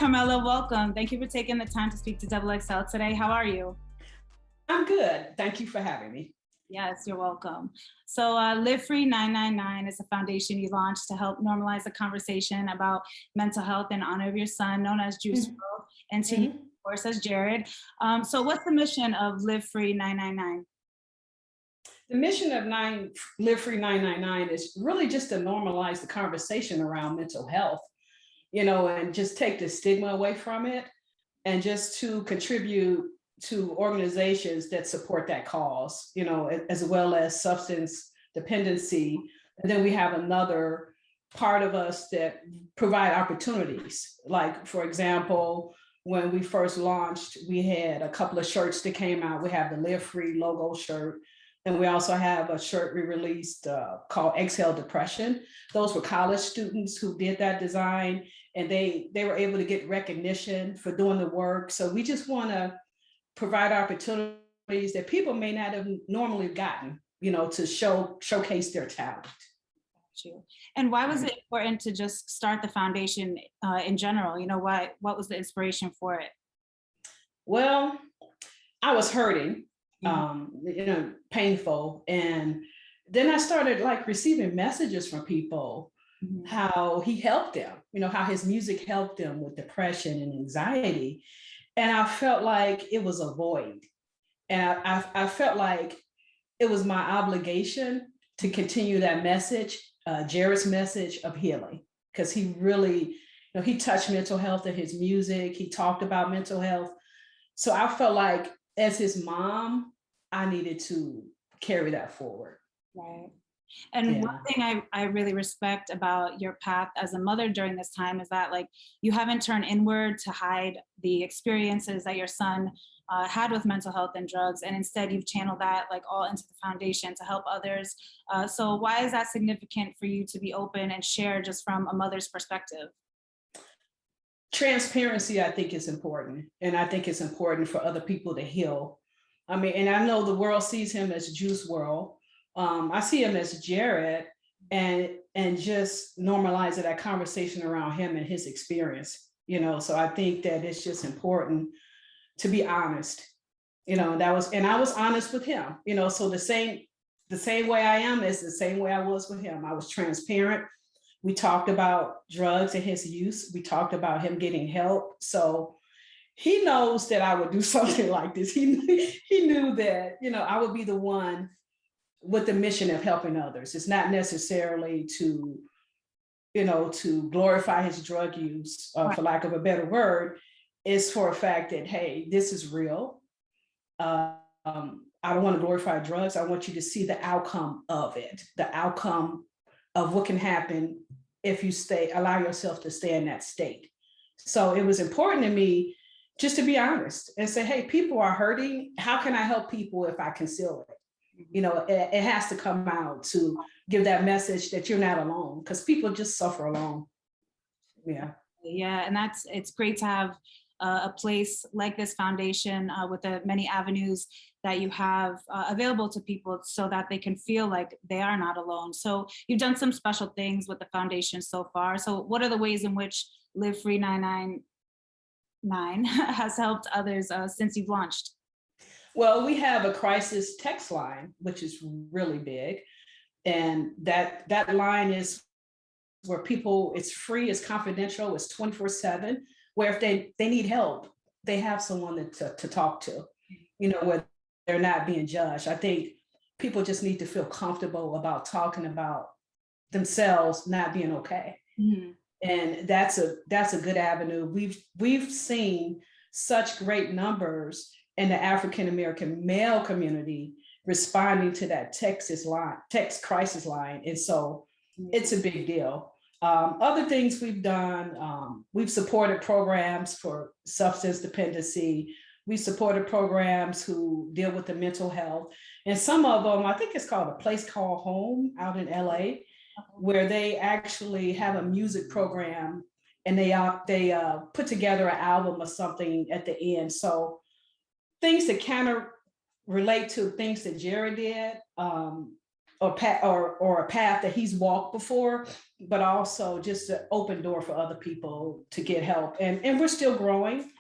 Carmela, welcome. Thank you for taking the time to speak to Double XL today. How are you? I'm good. Thank you for having me. Yes, you're welcome. So Live Free 999 is a foundation you launched to help normalize the conversation about mental health in honor of your son, known as Juice WRLD, and to you, of course, as Jared. So what's the mission of Live Free 999? The mission of Live Free 999 is really just to normalize the conversation around mental health, and just take the stigma away from it, and just to contribute to organizations that support that cause, as well as substance dependency. And then we have another part of us that provide opportunities. Like, for example, when we first launched, we had a couple of shirts that came out. We have the Live Free logo shirt. And we also have a shirt we released called Exhale Depression. Those were college students who did that design, and they were able to get recognition for doing the work. So we just want to provide opportunities that people may not have normally gotten, to showcase their talent. And why was it important to just start the foundation in general? What was the inspiration for it? Well, I was hurting, painful. And then I started receiving messages from people, how he helped them, how his music helped them with depression and anxiety. And I felt like it was a void. And I felt like it was my obligation to continue that message, Jared's message of healing, because he really, he touched mental health in his music. He talked about mental health. So I felt like as his mom, I needed to carry that forward. Right. And one thing I really respect about your path as a mother during this time is that you haven't turned inward to hide the experiences that your son had with mental health and drugs, and instead you've channeled that all into the foundation to help others. So why is that significant for you to be open and share just from a mother's perspective? Transparency, I think, is important, and I think it's important for other people to heal. I mean, and I know the world sees him as Juice WRLD. I see him as Jared, and just normalizing that conversation around him and his experience, so I think that it's just important to be honest, and I was honest with him, so the same way I am is the same way I was with him. I was transparent. We talked about drugs and his use. We talked about him getting help. So he knows that I would do something like this. He knew that, I would be the one with the mission of helping others. It's not necessarily to glorify his drug use, for lack of a better word. It's for a fact that, hey, this is real. I don't want to glorify drugs. I want you to see the outcome of it, the outcome of what can happen if you allow yourself to stay in that state. So it was important to me just to be honest and say, hey, people are hurting. How can I help people if I conceal it? It has to come out to give that message that you're not alone, because people just suffer alone. Yeah, and it's great to have a place like this foundation with the many avenues that you have available to people so that they can feel like they are not alone. So you've done some special things with the foundation so far. So what are the ways in which Live Free 999 has helped others since you've launched? Well, we have a crisis text line, which is really big. And that line is where people, it's free, it's confidential, it's 24/7, where if they need help, they have someone to talk to, where they're not being judged. I think people just need to feel comfortable about talking about themselves not being okay. And that's a good avenue. We've seen such great numbers in the African-American male community responding to that text crisis line. And so it's a big deal. Other things we've done, we've supported programs for substance dependency. We supported programs who deal with the mental health. And some of them, I think it's called A Place Called Home out in LA, where they actually have a music program, and they put together an album or something at the end. So things that kind of relate to things that Jared did. or a path that he's walked before, but also just an open door for other people to get help. And we're still growing.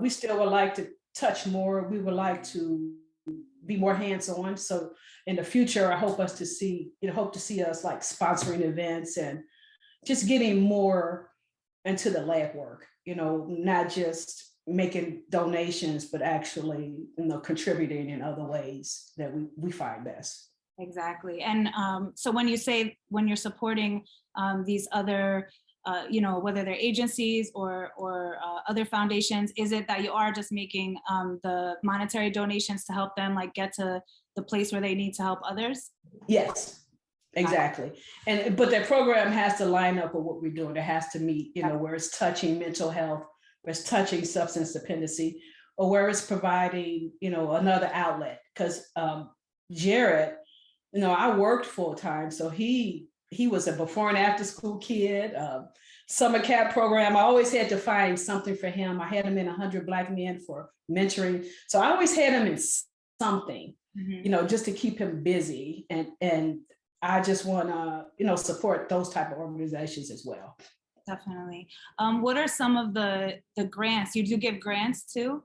We still would like to touch more. We would like to be more hands-on. So in the future, I hope to see us like sponsoring events and just getting more into the lab work, not just making donations, but actually, contributing in other ways that we find best. Exactly. And so when you're supporting these other, whether they're agencies or other foundations, is it that you are just making the monetary donations to help them like get to the place where they need to help others? Yes, exactly. But that program has to line up with what we're doing. It has to meet, where it's touching mental health, where it's touching substance dependency, or where it's providing, another outlet. Because Jared, I worked full time, so he was a before and after school kid, summer camp program. I always had to find something for him. I had him in 100 Black Men for mentoring. So I always had him in something, just to keep him busy. And I just want to, support those type of organizations as well. Definitely. What are some of the grants? You do give grants too?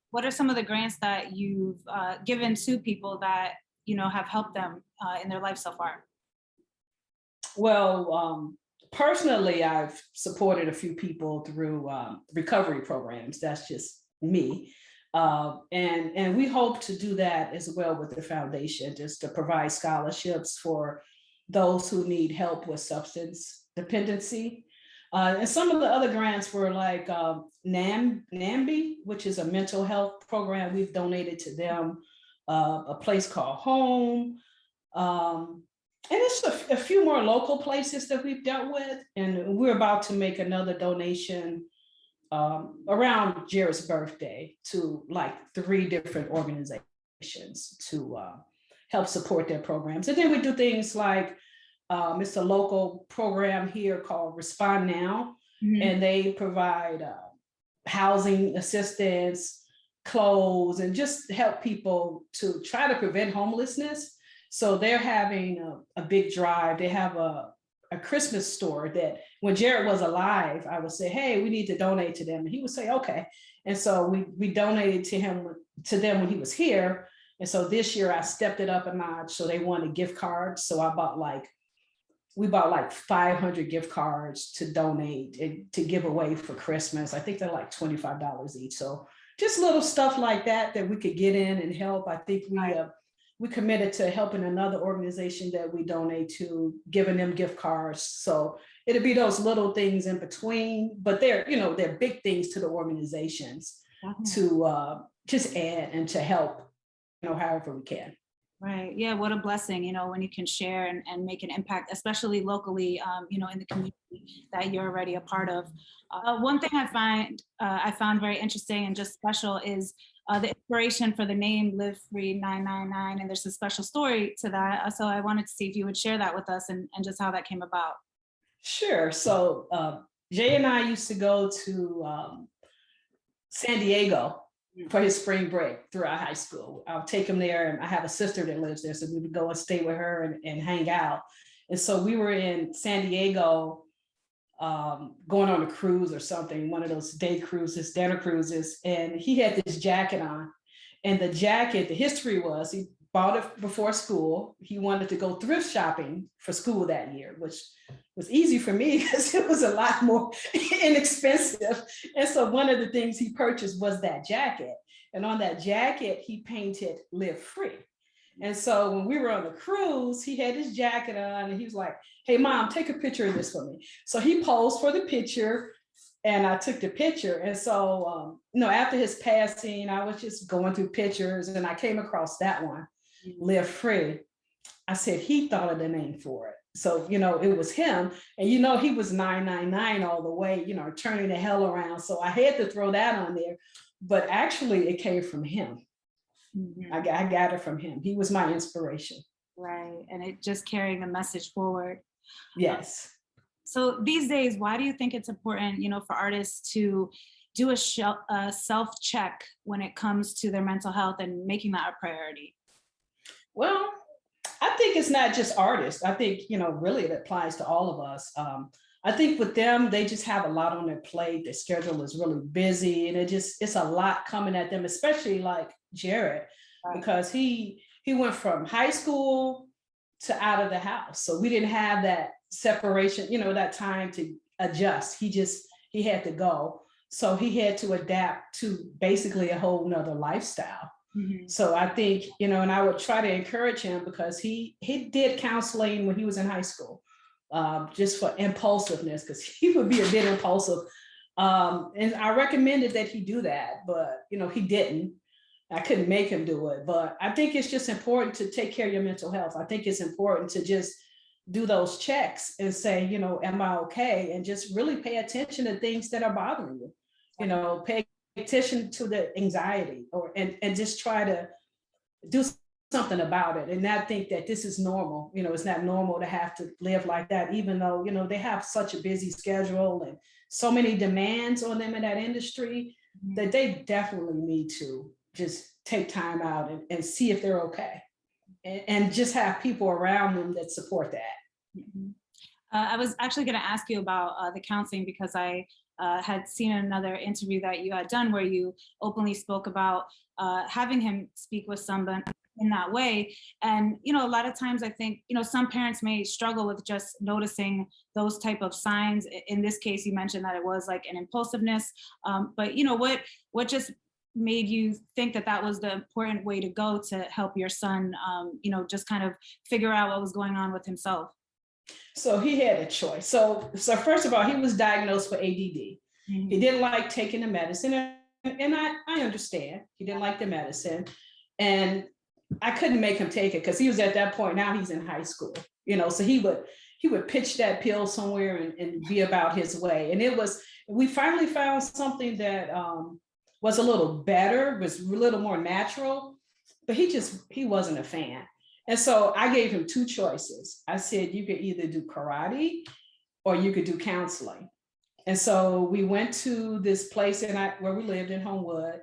What are some of the grants that you've given to people that have helped them in their life so far? Well, personally, I've supported a few people through recovery programs. That's just me. And we hope to do that as well with the foundation, just to provide scholarships for those who need help with substance dependency. And some of the other grants were like NAMBY, which is a mental health program. We've donated to them a place called Home. And it's a few more local places that we've dealt with. And we're about to make another donation around Jared's birthday to like 3 different organizations to help support their programs. And then we do things like, it's a local program here called Respond Now, and they provide housing assistance, clothes, and just help people to try to prevent homelessness. So they're having a big drive. They have a Christmas store that when Jared was alive, I would say, hey, we need to donate to them. And he would say, okay. And so we donated to them when he was here. And so this year I stepped it up a notch. So they wanted gift cards. So we bought like 500 gift cards to donate and to give away for Christmas. I think they're like $25 each. So just little stuff like that we could get in and help. I think we committed to helping another organization that we donate to, giving them gift cards. So it'll be those little things in between, but they're big things to the organizations to just add and to help, however we can. Right. Yeah. What a blessing, when you can share and make an impact, especially locally, in the community that you're already a part of. One thing I found very interesting and just special is the inspiration for the name Live Free 999. And there's a special story to that. So I wanted to see if you would share that with us and just how that came about. Sure. So Jay and I used to go to San Diego for his spring break throughout high school. I'll take him there, and I have a sister that lives there, so we would go and stay with her and hang out. And so we were in San Diego going on a cruise or something, one of those day cruises, dinner cruises, and he had this jacket on. And the jacket, the history was he bought it before school. He wanted to go thrift shopping for school that year, which was easy for me because it was a lot more inexpensive. And so one of the things he purchased was that jacket. And on that jacket, he painted Live Free. And so when we were on the cruise, he had his jacket on and he was like, hey, Mom, take a picture of this for me. So he posed for the picture and I took the picture. And so, after his passing, I was just going through pictures and I came across that one, Live Free. I said, he thought of the name for it. So, it was him. And, he was 999 all the way, turning the hell around. So I had to throw that on there. But actually, it came from him. I got it from him. He was my inspiration. Right. And it just carrying a message forward. Yes. So these days, why do you think it's important, for artists to do a self-check when it comes to their mental health and making that a priority? Well, I think it's not just artists. I think, really it applies to all of us. I think with them, they just have a lot on their plate. Their schedule is really busy, and it's a lot coming at them, especially like Jared, because he went from high school to out of the house. So we didn't have that separation, that time to adjust. He had to go. So he had to adapt to basically a whole nother lifestyle. Mhm. So I think, and I would try to encourage him, because he did counseling when he was in high school, just for impulsiveness, because he would be a bit impulsive. And I recommended that he do that, but, he didn't. I couldn't make him do it. But I think it's just important to take care of your mental health. I think it's important to just do those checks and say, am I okay? And just really pay attention to things that are bothering you. Pay attention to the anxiety, and just try to do something about it, and not think that this is normal. It's not normal to have to live like that, even though, they have such a busy schedule and so many demands on them in that industry, that they definitely need to just take time out and see if they're okay, and just have people around them that support that. Mhm. I was actually going to ask you about the counseling, because I had seen another interview that you had done where you openly spoke about having him speak with someone in that way. And, a lot of times I think, some parents may struggle with just noticing those type of signs. In this case, you mentioned that it was like an impulsiveness. But, what just made you think that that was the important way to go to help your son, just kind of figure out what was going on with himself? So he had a choice. So first of all, he was diagnosed with ADD. Mhm. He didn't like taking the medicine, and I understand. He didn't like the medicine, and I couldn't make him take it, because he was at that point. Now he's in high school, so he would pitch that pill somewhere and be about his way. And we finally found something that was a little better, was a little more natural, but he wasn't a fan. And so I gave him two choices. I said, you could either do karate or you could do counseling. And so we went to this place where we lived in Homewood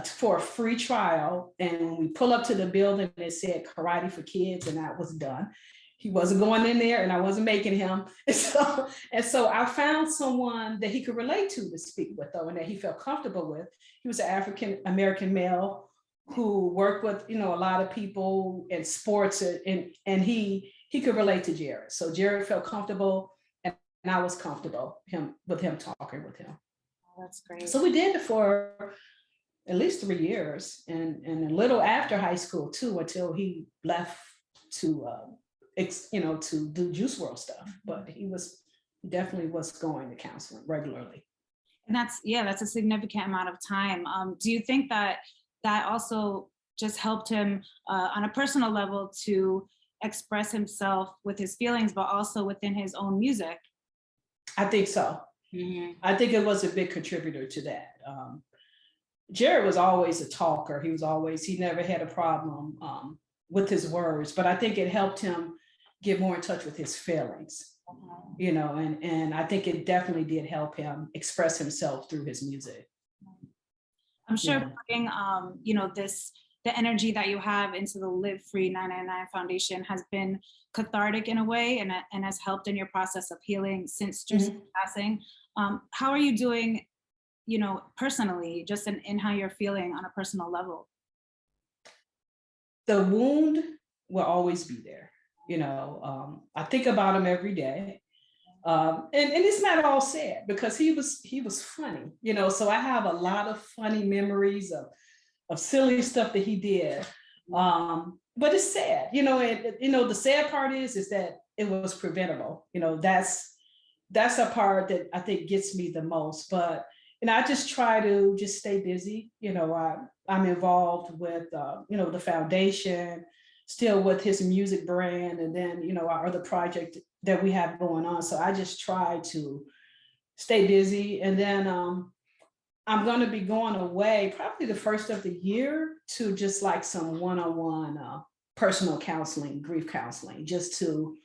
for a free trial. And we pull up to the building, and it said karate for kids, and that was done. He wasn't going in there, and I wasn't making him. And so I found someone that he could relate to speak with, though, and that he felt comfortable with. He was an African American male who worked with, a lot of people in sports, and he could relate to Jared. So Jared felt comfortable, and I was comfortable with him talking with him. Oh, that's great. So we did it for at least 3 years, and a little after high school too, until he left to to do Juice World stuff. But he definitely was going to counseling regularly. And that's a significant amount of time. Do you think that also just helped him on a personal level to express himself with his feelings, but also within his own music? I think so. Mm-hmm. I think it was a big contributor to that. Jared was always a talker. He never had a problem with his words, but I think it helped him get more in touch with his feelings, and I think it definitely did help him express himself through his music. I'm sure Yeah. putting, the energy that you have into the Live Free 999 Foundation has been cathartic in a way, and has helped in your process of healing since Drew's passing. How are you doing, personally, just in how you're feeling on a personal level? The wound will always be there. I think about him every day. And it's not all sad, because he was funny, so I have a lot of funny memories of silly stuff that he did. But it's sad, and the sad part is that it was preventable. That's a part that I think gets me the most. But I just try to just stay busy. I'm involved with the foundation, still with his music brand, and then our other project that we have going on. So I just try to stay busy. And then I'm going to be going away probably the first of the year to just like some one-on-one personal counseling, grief counseling, just to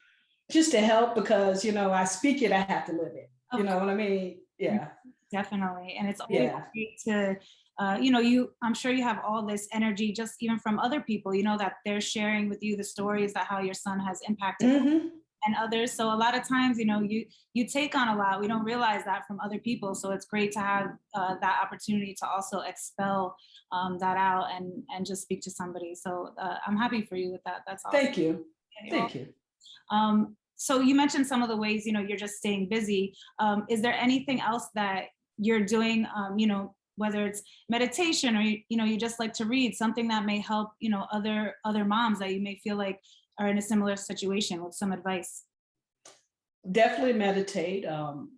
help, because I speak it, I have to live it. You know what I mean? Yeah. Definitely. And it's always great to I'm sure you have all this energy just even from other people, that they're sharing with you the stories that how your son has impacted Mm-hmm. and others. So a lot of times, you take on a lot. We don't realize that from other people. So it's great to have that opportunity to also expel that out and just speak to somebody. So I'm happy for you with that. That's awesome. Thank you. Yeah, Thank you. so you mentioned some of the ways, you're just staying busy. Is there anything else that you're doing, whether it's meditation or, you just like to read, something that may help, other moms that you may feel like are in a similar situation with some advice? Definitely meditate. I'm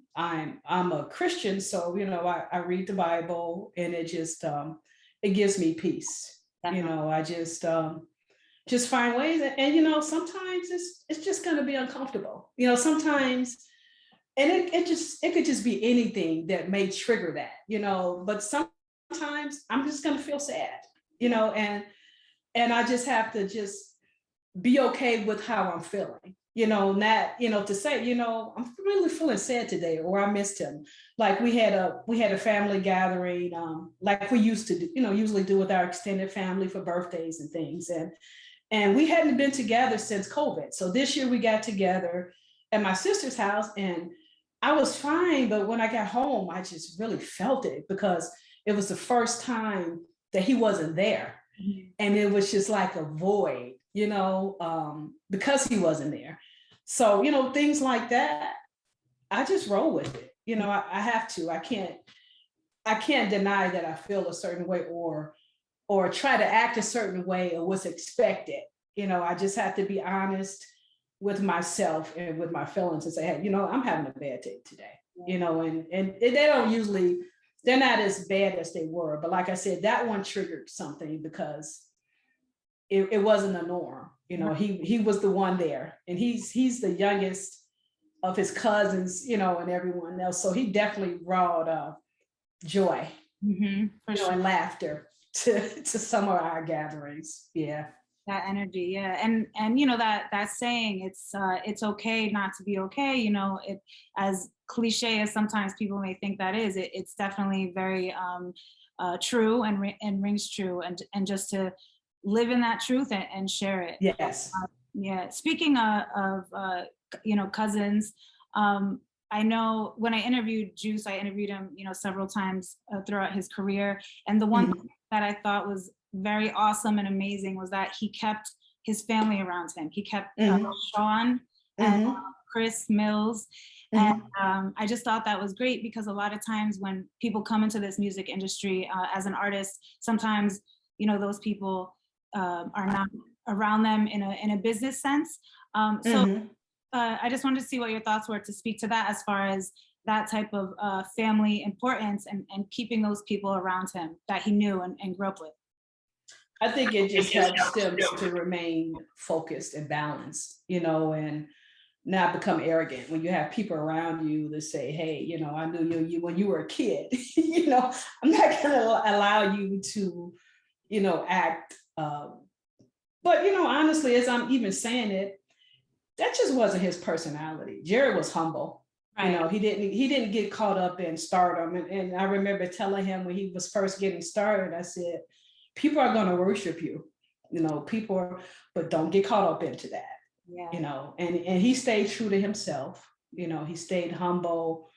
a Christian, so I read the Bible, and it just it gives me peace. Definitely. I just find ways, and sometimes it's just going to be uncomfortable. Sometimes, and it could just be anything that may trigger that. But sometimes I'm just going to feel sad. And I just have to just be okay with how I'm feeling, not, to say, I'm really feeling sad today, or I missed him. Like we had a family gathering, like we used to do, usually do with our extended family for birthdays and things. And we hadn't been together since COVID. So this year we got together at my sister's house, and I was fine. But when I got home, I just really felt it, because it was the first time that he wasn't there. Mm-hmm. And it was just like a void, because he wasn't there. So, things like that, I just roll with it. I have to. I can't deny that I feel a certain way, or try to act a certain way, or what's expected. I just have to be honest with myself and with my feelings and say, hey, I'm having a bad day today. And they're not as bad as they were. But like I said, that one triggered something, because it wasn't a norm. He was the one there, and he's the youngest of his cousins, and everyone else. So he definitely brought joy, sure. and laughter to some of our gatherings. Yeah. That energy, yeah, and that saying, it's okay not to be okay. It, as cliche as sometimes people may think that is, it's definitely very true and rings true, and just to live in that truth and share it. Yes. Yeah. Speaking of cousins, I know when I interviewed Juice, I interviewed him, several times throughout his career, and the one thing that I thought was very awesome and amazing was that he kept his family around him. He kept Sean and Chris Mills. And I just thought that was great, because a lot of times when people come into this music industry as an artist, sometimes, those people are not around them in a business sense. I just wanted to see what your thoughts were to speak to that, as far as that type of family importance and keeping those people around him that he knew and grew up with. I think it just helps them to remain focused and balanced, and not become arrogant when you have people around you that say, hey, I knew you when you were a kid. I'm not going to allow you to, act. But, honestly, as I'm even saying it, that just wasn't his personality. Jared was humble. Right. He didn't get caught up in stardom. And I remember telling him when he was first getting started, I said, people are going to worship you, but don't get caught up into that. Yeah. And he stayed true to himself. He stayed humble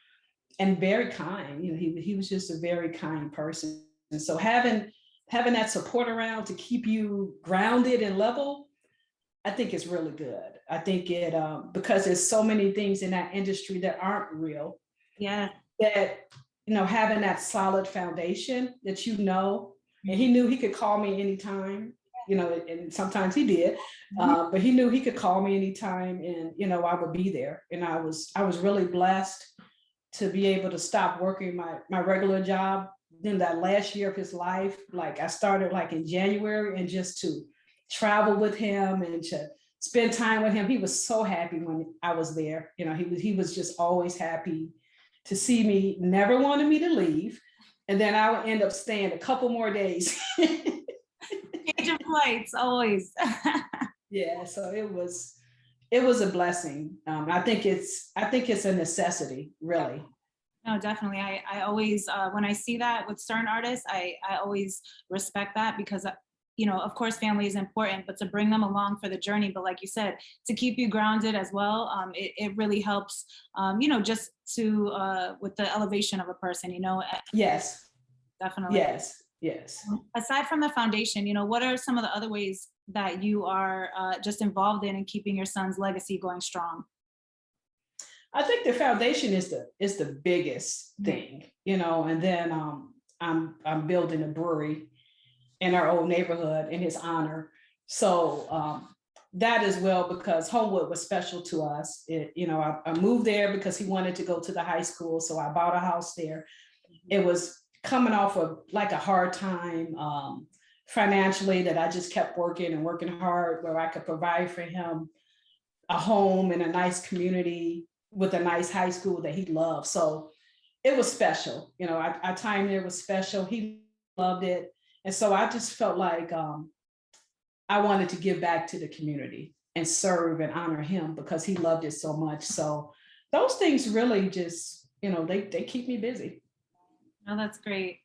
and very kind. He was just a very kind person. And so having that support around to keep you grounded and level, I think it's really good. I think it, because there's so many things in that industry that aren't real. Yeah. That, having that solid foundation that, and he knew he could call me anytime, and sometimes he did, but he knew he could call me anytime, and, I would be there. And I was really blessed to be able to stop working my regular job in that last year of his life. Like I started like in January, and just to travel with him and to spend time with him. He was so happy when I was there. He was just always happy to see me, never wanted me to leave. And then I would end up staying a couple more days. Change of flights, always. Yeah, so it was a blessing. I think it's a necessity, really. No, definitely. I always, when I see that with certain artists, I always respect that because, of course, family is important, but to bring them along for the journey, but like you said, to keep you grounded as well, it really helps, just to, with the elevation of a person, Yes, definitely. yes, yes. Aside from the foundation, what are some of the other ways that you are just involved in keeping your son's legacy going strong? I think the foundation is the biggest thing, and then I'm building a brewery in our old neighborhood in his honor. So that as well, because Homewood was special to us. I moved there because he wanted to go to the high school. So I bought a house there. It was coming off of like a hard time financially, that I just kept working and working hard, where I could provide for him a home in a nice community with a nice high school that he loved. So it was special. Our time there was special. He loved it. And so I just felt like I wanted to give back to the community and serve and honor him because he loved it so much. So those things really just, they keep me busy. No, that's great.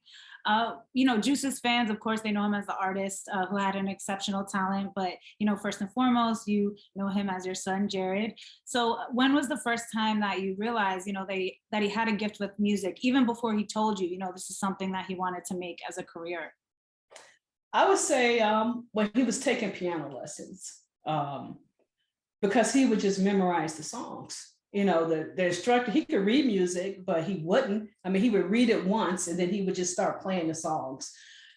Juice's fans, of course, they know him as the artist who had an exceptional talent, but first and foremost, you know him as your son, Jared. So, when was the first time that you realized, that he had a gift with music, even before he told you, this is something that he wanted to make as a career? I would say when he was taking piano lessons, because he would just memorize the songs. The instructor, he could read music, but he wouldn't. I mean, he would read it once and then he would just start playing the songs.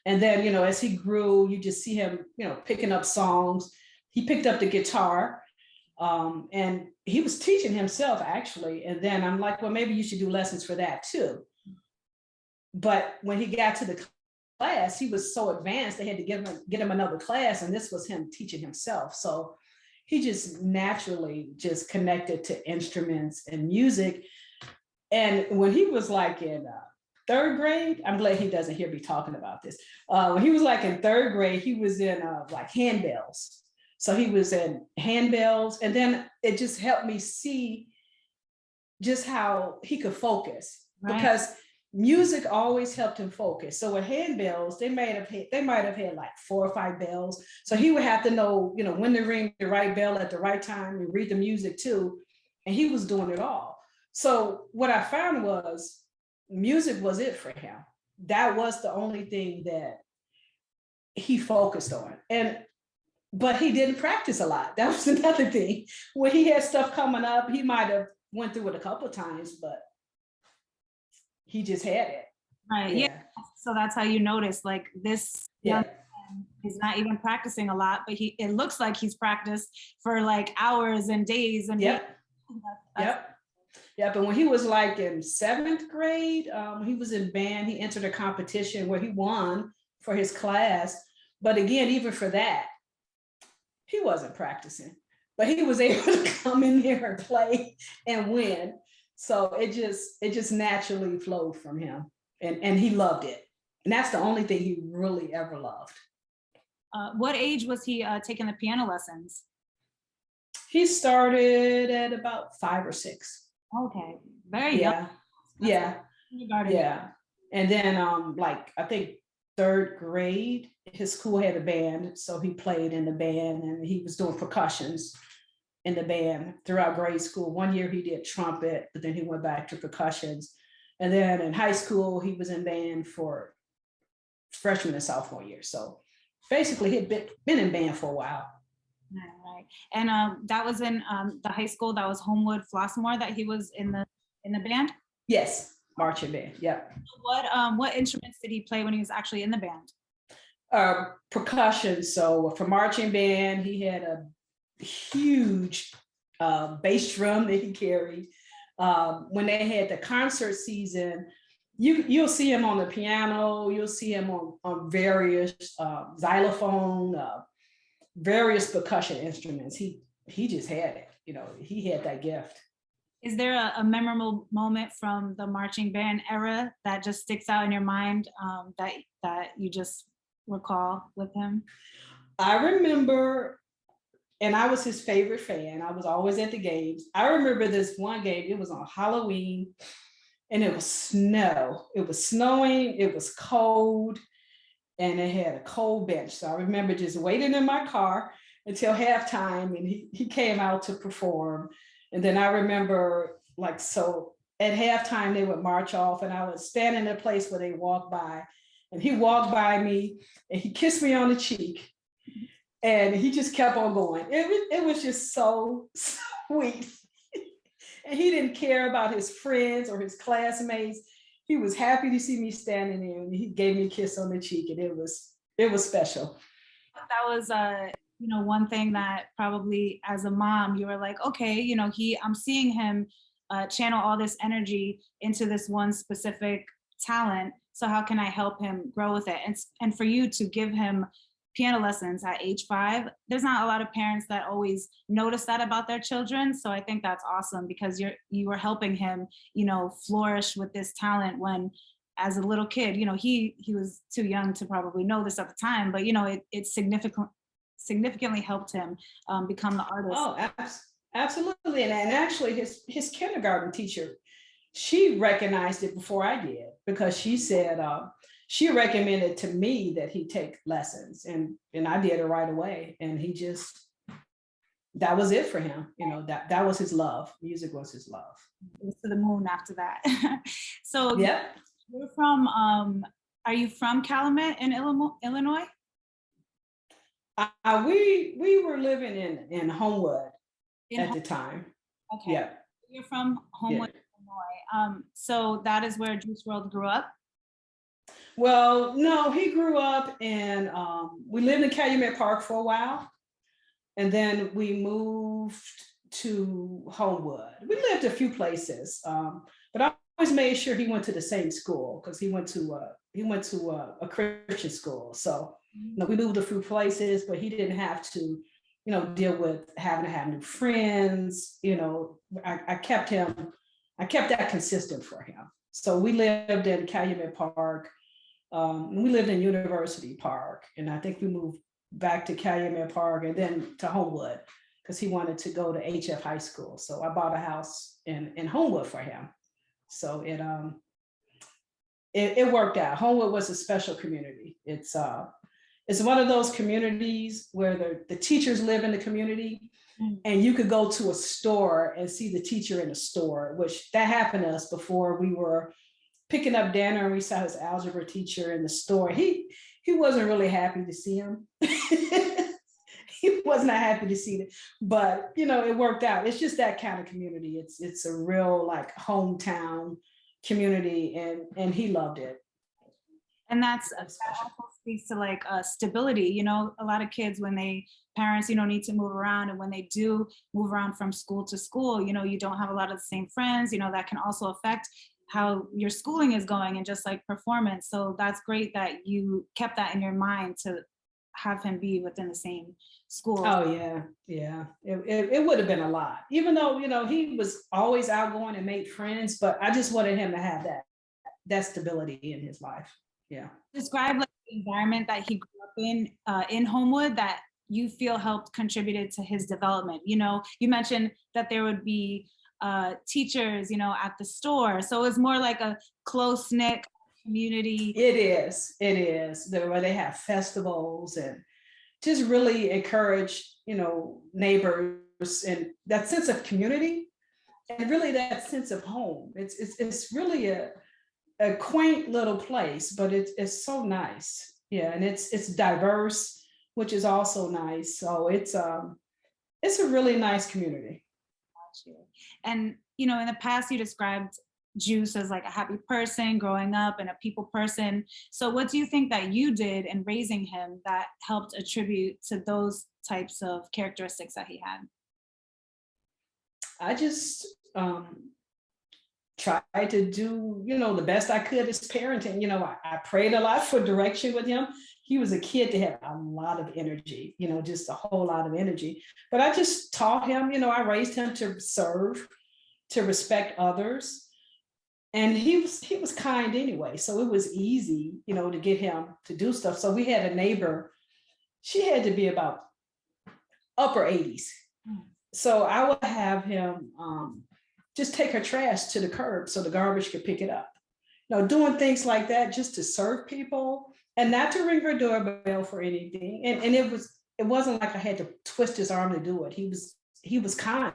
And then, as he grew, you just see him, picking up songs. He picked up the guitar and he was teaching himself actually. And then I'm like, well, maybe you should do lessons for that too. But when he got to the class, he was so advanced, they had to get him another class. And this was him teaching himself. So he just naturally just connected to instruments and music. And when he was like in third grade, I'm glad he doesn't hear me talking about this. When he was like in third grade, he was in like handbells. So he was in handbells. And then it just helped me see just how he could focus. Right. Because music always helped him focus. So with handbells, they might have had like 4 or 5 bells. So he would have to know, when to ring the right bell at the right time and read the music too. And he was doing it all. So what I found was music was it for him. That was the only thing that he focused on. But he didn't practice a lot. That was another thing. When he had stuff coming up, he might have went through it a couple of times, but he just had it. Right. Yeah. So that's how you notice like this young man is not even practicing a lot, but it looks like he's practiced for like hours and days and Yep. And when he was like in 7th grade, he was in band. He entered a competition where he won for his class. But again, even for that, he wasn't practicing, but he was able to come in there and play and win. So it just naturally flowed from him, and he loved it. And that's the only thing he really ever loved. What age was he taking the piano lessons? He started at about 5 or 6. Okay, very young. Yeah. And then like I think 3rd grade, his school had a band, so he played in the band and he was doing percussions in the band throughout grade school. One year he did trumpet, but then he went back to percussions. And then in high school, he was in band for freshman and sophomore year. So basically he'd been in band for a while. Right. And that was in the high school, that was Homewood Flossmoor that he was in the band? Yes, marching band, yep. What instruments did he play when he was actually in the band? Percussion. So for marching band, he had a huge bass drum that he carried. When they had the concert season, you'll see him on the piano, you'll see him on various xylophone, various percussion instruments. He just had it, he had that gift. Is there a memorable moment from the marching band era that just sticks out in your mind that you just recall with him? I remember, and I was his favorite fan. I was always at the games. I remember this one game, it was on Halloween. and it was snow. It was snowing, it was cold, and it had a cold bench. So I remember just waiting in my car until halftime, and he came out to perform. And then I remember, like, so at halftime, they would march off, and I would stand in a place where they walked by, and he walked by me, and he kissed me on the cheek, and he just kept on going. It was just so sweet. And he didn't care about his friends or his classmates. He was happy to see me standing there, and he gave me a kiss on the cheek, and it was special. That was one thing that probably as a mom you were like, okay, I'm seeing him channel all this energy into this one specific talent, so how can I help him grow with it? And for you to give him piano lessons at age 5, there's not a lot of parents that always notice that about their children. So I think that's awesome, because you were helping him flourish with this talent when, as a little kid, he was too young to probably know this at the time, but it significantly helped him become the artist. Oh, absolutely. And actually his kindergarten teacher, she recognized it before I did, because she said she recommended to me that he take lessons, and I did it right away. And he just, that was it for him. That was his love. Music was his love. It was to the moon after that. So yeah. you're from, are you from Calumet in Illinois? We were living in Homewood at the time. Okay. Yeah. You're from Homewood, Illinois. So that is where Juice Wrld grew up? Well, no, he grew up in, we lived in Calumet Park for a while, and then we moved to Homewood. We lived a few places, but I always made sure he went to the same school, because he went to a Christian school. So we moved a few places, but he didn't have to, deal with having to have new friends. I kept that consistent for him. So we lived in Calumet Park. We lived in University Park, and I think we moved back to Calumet Park and then to Homewood, because he wanted to go to HF High School. So I bought a house in Homewood for him. So it worked out. Homewood was a special community. It's one of those communities where the teachers live in the community, and you could go to a store and see the teacher in the store, which that happened to us before. We were picking up dinner and we saw his algebra teacher in the store. He wasn't really happy to see him. He was not happy to see it, but it worked out. It's just that kind of community. It's a real, like, hometown community, and he loved it. And that also speaks to, like, stability. A lot of kids, when parents need to move around, and when they do move around from school to school, you don't have a lot of the same friends. That can also affect how your schooling is going, and just like performance. So that's great that you kept that in your mind to have him be within the same school. Oh yeah. It would have been a lot, even though he was always outgoing and made friends, but I just wanted him to have that stability in his life. Yeah. Describe, like, the environment that he grew up in Homewood, that you feel helped contributed to his development. You mentioned that there would be teachers, at the store. So it's more like a close-knit community. It is. Where they have festivals and just really encourage, neighbors, and that sense of community, and really that sense of home. It's really a quaint little place, but it's so nice. Yeah, and it's diverse, which is also nice. So it's a really nice community. And in the past you described Juice as, like, a happy person growing up and a people person. So what do you think that you did in raising him that helped attribute to those types of characteristics that he had? I just tried to do, the best I could as parenting. I prayed a lot for direction with him. He was a kid that had a lot of energy, just a whole lot of energy. But I just taught him, I raised him to serve, to respect others. And he was kind anyway. So it was easy, to get him to do stuff. So we had a neighbor, she had to be about upper 80s. So I would have him just take her trash to the curb so the garbage could pick it up. Doing things like that just to serve people and not to ring her doorbell for anything. And it wasn't like I had to twist his arm to do it. He was kind.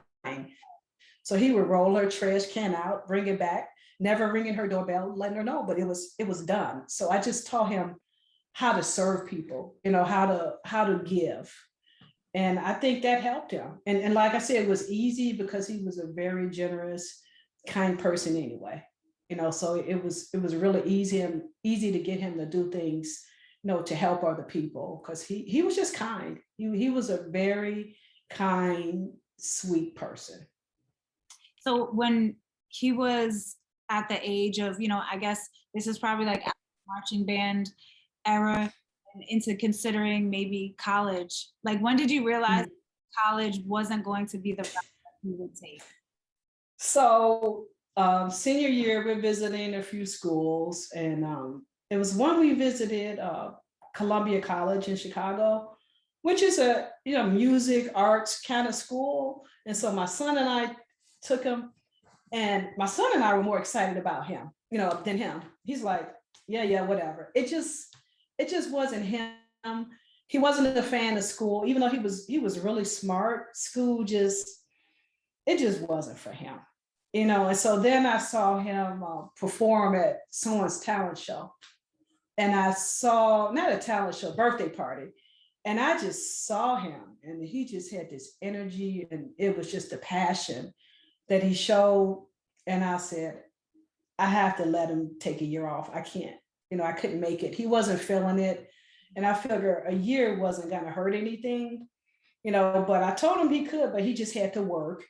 So he would roll her trash can out, bring it back, never ringing her doorbell, letting her know, but it was done. So I just taught him how to serve people, how to give. And I think that helped him. And like I said, it was easy because he was a very generous, kind person anyway. So it was really easy to get him to do things, to help other people, because he was just kind. He was a very kind, sweet person. So when he was at the age of, I guess this is probably like marching band era and into considering maybe college, like when did you realize college wasn't going to be the route that you would take? So senior year, we're visiting a few schools, and it was one we visited, Columbia College in Chicago, which is a music arts kind of school. And so my son and I took him, and my son and I were more excited about him, than him. He's like, yeah, whatever. It just wasn't him. He wasn't a fan of school, even though he was really smart. School it just wasn't for him. And so then I saw him perform at someone's talent show. And I saw, not a talent show, birthday party. And I just saw him, and he just had this energy, and it was just a passion that he showed. And I said, I have to let him take a year off. I can't, I couldn't make it. He wasn't feeling it. And I figured a year wasn't going to hurt anything, but I told him he could, but he just had to work.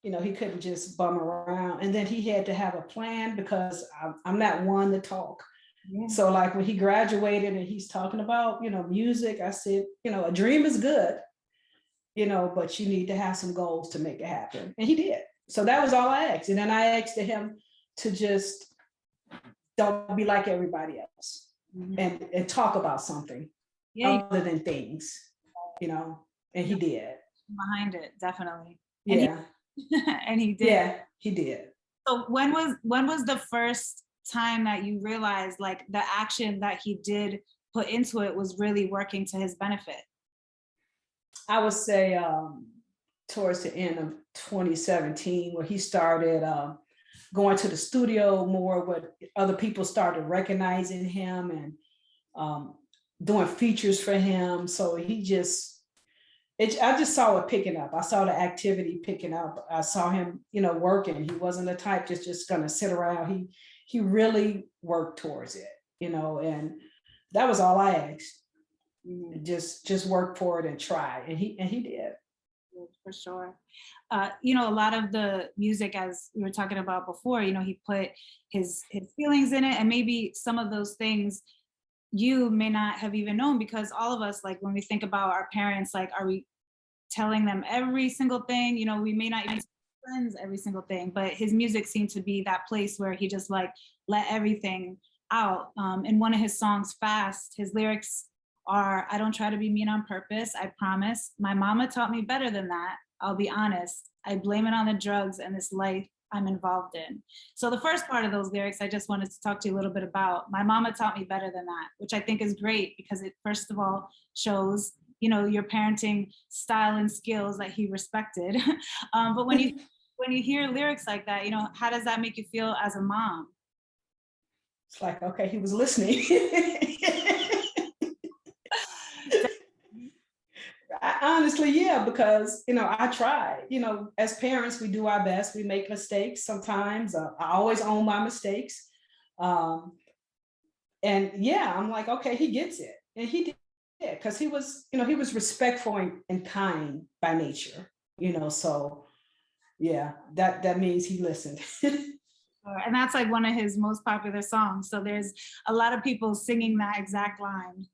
He couldn't just bum around. And then he had to have a plan, because I'm not one to talk. Yeah. So like when he graduated and he's talking about, music, I said, a dream is good, but you need to have some goals to make it happen. And he did. So that was all I asked. And then I asked him to just don't be like everybody else, and talk about something other than things, and he did. Behind it, definitely. Yeah. And he did. Yeah, he did. So when was the first time that you realized like the action that he did put into it was really working to his benefit? I would say towards the end of 2017, where he started going to the studio more, where other people started recognizing him and doing features for him. So I just saw it picking up. I saw the activity picking up. I saw him, working. He wasn't the type just gonna sit around. He really worked towards it, and that was all I asked. Just work for it and try. And he did. For sure. A lot of the music, as we were talking about before, he put his feelings in it, and maybe some of those things you may not have even known, because all of us, like when we think about our parents, like, are we telling them every single thing? We may not even tell friends every single thing, but his music seemed to be that place where he just like let everything out. In one of his songs, Fast, his lyrics are, I don't try to be mean on purpose, I promise. My mama taught me better than that, I'll be honest. I blame it on the drugs and this life I'm involved in. So the first part of those lyrics, I just wanted to talk to you a little bit about. My mama taught me better than that, which I think is great, because it first of all shows, your parenting style and skills that he respected. But when you hear lyrics like that, how does that make you feel as a mom? It's like, okay, he was listening. Honestly, yeah, because, I try, as parents, we do our best. We make mistakes sometimes. I always own my mistakes. And yeah, I'm like, okay, he gets it. And he did, because he was respectful and kind by nature, so yeah, that means he listened. And that's like one of his most popular songs. So there's a lot of people singing that exact line,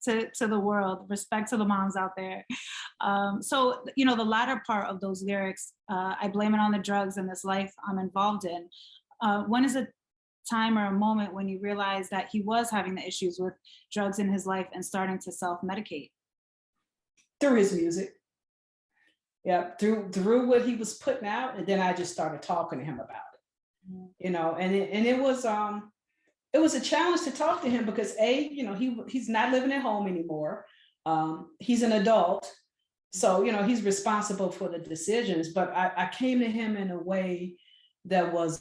to the world. Respect to the moms out there. So, the latter part of those lyrics, I blame it on the drugs and this life I'm involved in. When is a time or a moment when you realized that he was having the issues with drugs in his life and starting to self-medicate? Through his music. Yep, through what he was putting out, and then I just started talking to him about it, you know, and it was a challenge to talk to him because you know, he's not living at home anymore. He's an adult, so you know, he's responsible for the decisions. But I came to him in a way that was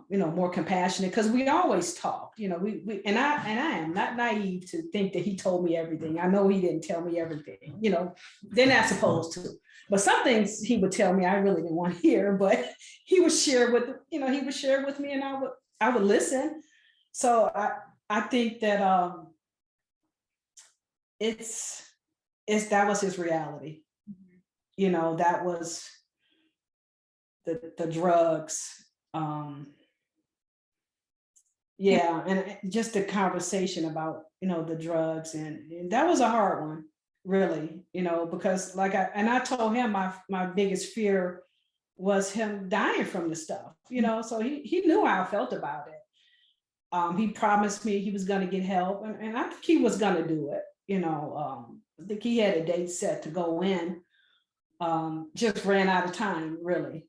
you know, more compassionate, because we always talked, you know, we and I am not naive to think that he told me everything. I know he didn't tell me everything, you know, they're not supposed to. But some things he would tell me I really didn't want to hear, but he would share with, you know, he would share with me, and I would listen. So I think that it's that was his reality. You know, that was the drugs. Yeah, and just the conversation about, you know, the drugs, and that was a hard one, really, you know, because like I told him my biggest fear was him dying from the stuff, you know, so he knew how I felt about it. He promised me he was going to get help, and I think he was going to do it. You know, I think he had a date set to go in, just ran out of time, really.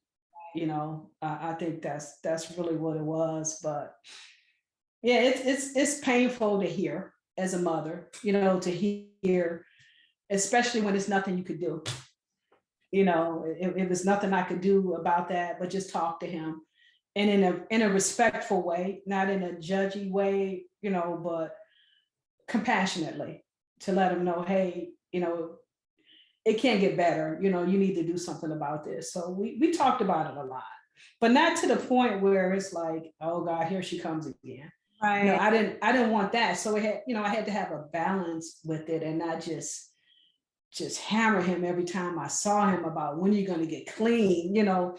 You know, I think that's really what it was. But yeah, it's painful to hear as a mother, you know, to hear, especially when it's nothing you could do. You know, it was nothing I could do about that, but just talk to him, and in a respectful way, not in a judgy way, you know, but compassionately, to let him know, hey, you know, it can't get better. You know, you need to do something about this. So we talked about it a lot, but not to the point where it's like, oh God, here she comes again. Right. No, I didn't want that. So it had, you know, I had to have a balance with it, and not just hammer him every time I saw him about when you're going to get clean, you know,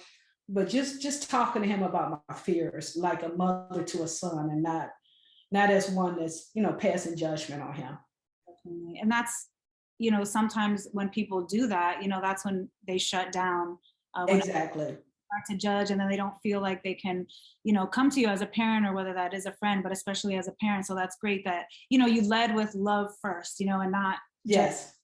but just talking to him about my fears, like a mother to a son, and not as one that's, you know, passing judgment on him. Definitely. And that's, you know, sometimes when people do that, you know, that's when they shut down. When Exactly. start to judge, and then they don't feel like they can, you know, come to you as a parent, or whether that is a friend, but especially as a parent. So that's great that, you know, you led with love first, you know, and not Yes. just,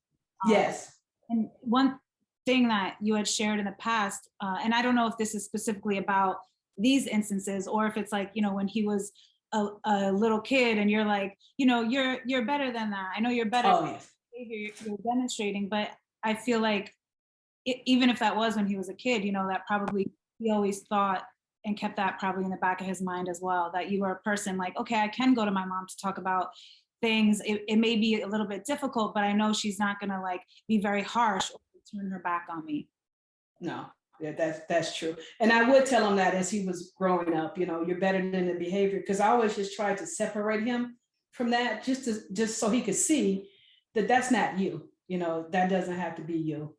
Yes. and one thing that you had shared in the past, and I don't know if this is specifically about these instances, or if it's like, you know, when he was a little kid, and you're like, you know, you're better than that. I know you're better Oh yes. behavior you're demonstrating, but I feel like even if that was when he was a kid, you know, that probably he always thought and kept that probably in the back of his mind as well, that you were a person like, okay, I can go to my mom to talk about things. It may be a little bit difficult, but I know she's not going to like be very harsh or turn her back on me. No. Yeah, that's true. And I would tell him that as he was growing up, you know, you're better than the behavior, because I always just tried to separate him from that, just so he could see that that's not you. You know, that doesn't have to be you.